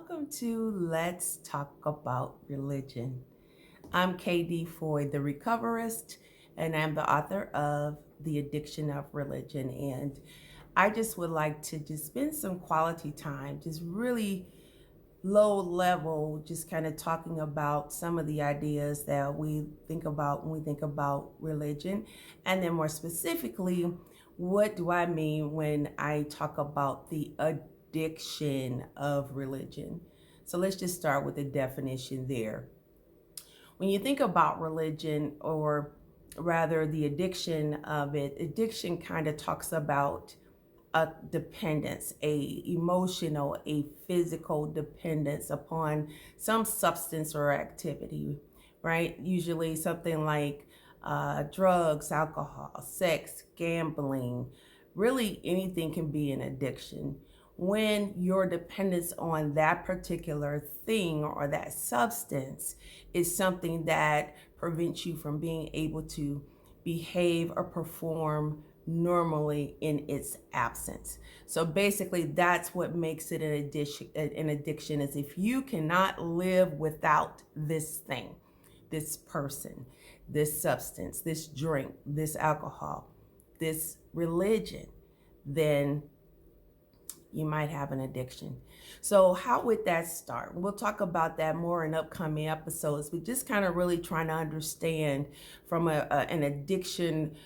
welcome to Let's Talk About Religion. I'm KD Foy, the Recoverist, and I'm the author of The Addiction of Religion. And I just would like to just spend some quality time, just really low level, just kind of talking about some of the ideas that we think about when we think about religion. And then more specifically, what do I mean when I talk about the addiction of religion? So let's just start with the definition there. When you think about religion, or rather the addiction of it, addiction kind of talks about a dependence, a emotional, a physical dependence upon some substance or activity, right? Usually something like drugs, alcohol, sex, gambling, really anything can be an addiction. When your dependence on that particular thing or that substance is something that prevents you from being able to behave or perform normally in its absence. So basically that's what makes it an addiction is if you cannot live without this thing, this person, this substance, this drink, this alcohol, this religion, then you might have an addiction. So how would that start? We'll talk about that more in upcoming episodes. We just kind of really trying to understand from an addiction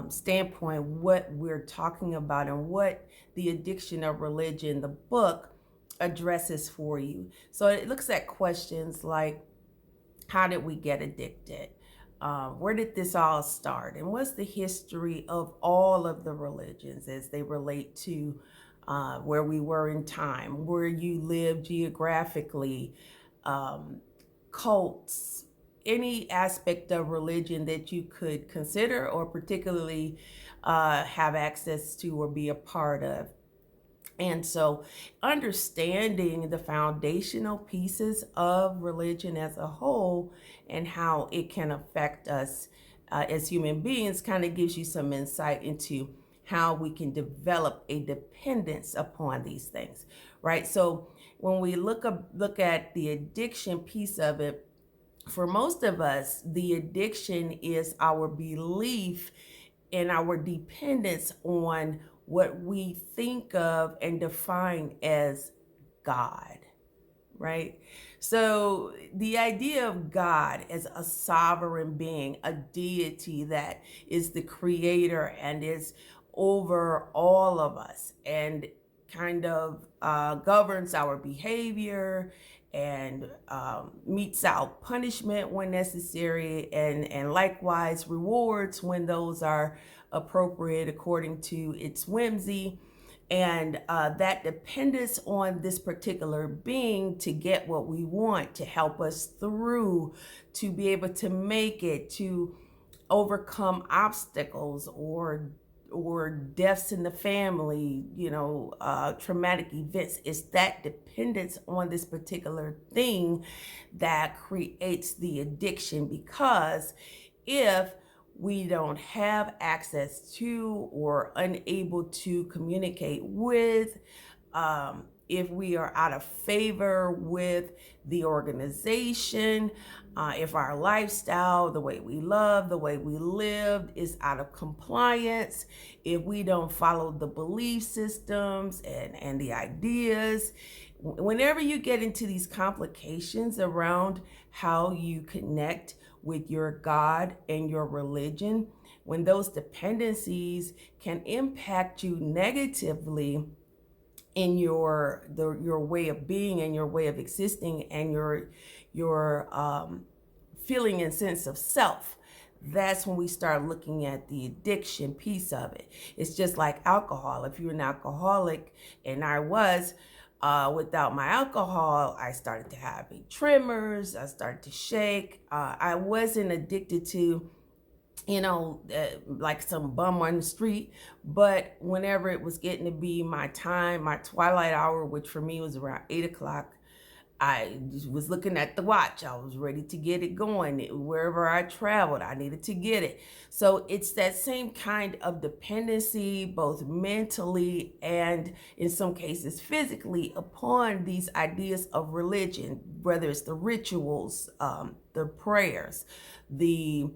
standpoint what we're talking about and what the addiction of religion, the book, addresses for you. So it looks at questions like, how did we get addicted? Where did this all start? And what's the history of all of the religions as they relate to where we were in time, where you live geographically, cults, any aspect of religion that you could consider or particularly have access to or be a part of. And so understanding the foundational pieces of religion as a whole and how it can affect us as human beings kind of gives you some insight into how we can develop a dependence upon these things, right? So when we look at the addiction piece of it, for most of us, the addiction is our belief and our dependence on what we think of and define as God, right? So the idea of God as a sovereign being, a deity that is the creator and is over all of us and kind of governs our behavior and metes out punishment when necessary, and likewise rewards when those are appropriate according to its whimsy. And that dependence on this particular being to get what we want, to help us through, to be able to make it, to overcome obstacles or deaths in the family, traumatic events. It's that dependence on this particular thing that creates the addiction, because if we don't have access to or unable to communicate with, if we are out of favor with the organization, if our lifestyle, the way we love, the way we lived is out of compliance, if we don't follow the belief systems and the ideas, whenever you get into these complications around how you connect with your God and your religion, when those dependencies can impact you negatively in your way of being and your way of existing and your feeling and sense of self, that's when we start looking at the addiction piece of it. It's just like alcohol. If you're an alcoholic, and I was, without my alcohol, I started to have tremors, I started to shake. I wasn't addicted to like some bum on the street. But whenever it was getting to be my time, my twilight hour, which for me was around 8 o'clock, I was looking at the watch. I was ready to get it going. Wherever I traveled, I needed to get it. So it's that same kind of dependency, both mentally and in some cases physically, upon these ideas of religion, whether it's the rituals, the prayers, the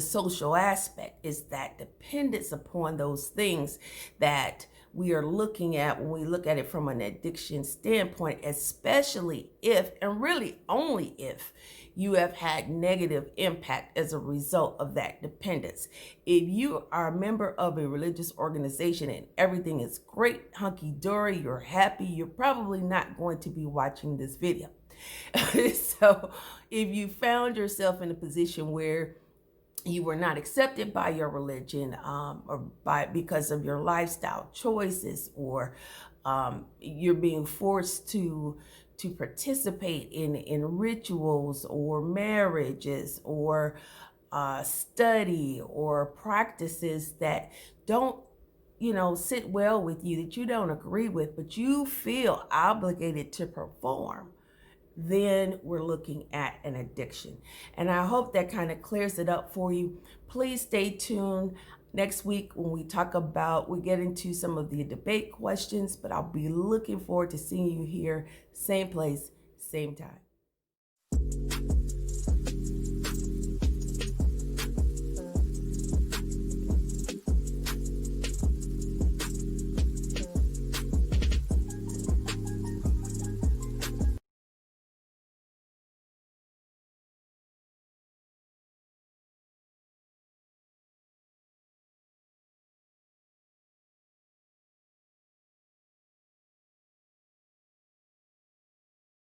social aspect. Is that dependence upon those things that we are looking at when we look at it from an addiction standpoint, especially if, and really only if, you have had negative impact as a result of that dependence. If you are a member of a religious organization and everything is great, hunky-dory, you're happy, you're probably not going to be watching this video. So if you found yourself in a position where you were not accepted by your religion, or because of your lifestyle choices, or you're being forced to participate in rituals or marriages or study or practices that don't sit well with you, that you don't agree with, but you feel obligated to perform, then we're looking at an addiction. And I hope that kind of clears it up for you. Please stay tuned next week when we get into some of the debate questions, but I'll be looking forward to seeing you here, same place, same time.